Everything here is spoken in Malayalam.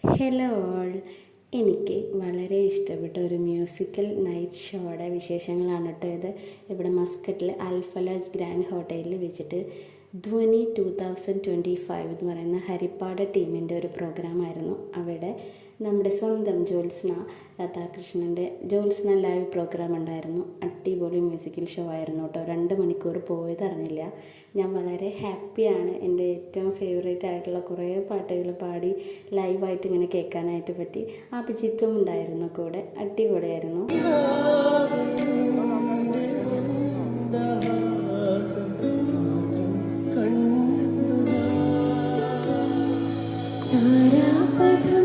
Hello all. എനിക്ക് വളരെ ഇഷ്ടപ്പെട്ട ഒരു മ്യൂസിക്കൽ നൈറ്റ് ഷോയുടെ വിശേഷങ്ങളാണ് കേട്ടോ ഇത്. ഇവിടെ മസ്കറ്റിൽ അൽഫലാജ് ഗ്രാൻഡ് ഹോട്ടലിൽ വെച്ചിട്ട് ധ്വനി 2025 എന്ന് പറയുന്ന ഹരിപ്പാട് ടീമിൻ്റെ ഒരു പ്രോഗ്രാമായിരുന്നു. അവിടെ നമ്മുടെ സ്വന്തം ജ്യോത്സ്ന രാധാകൃഷ്ണൻ്റെ ജ്യോത്സ്ന ലൈവ് പ്രോഗ്രാം ഉണ്ടായിരുന്നു. അടിപൊളി മ്യൂസിക്കൽ ഷോ ആയിരുന്നു കേട്ടോ. 2 മണിക്കൂർ പോയത് അറിഞ്ഞില്ല. ഞാൻ വളരെ ഹാപ്പിയാണ്. എൻ്റെ ഏറ്റവും ഫേവറേറ്റ് ആയിട്ടുള്ള കുറേ പാട്ടുകൾ പാടി ലൈവായിട്ട് ഇങ്ങനെ കേൾക്കാനായിട്ട് പറ്റി. അഭിജിത്തും ഉണ്ടായിരുന്നു കൂടെ. അടിപൊളിയായിരുന്നു. താരാപഥ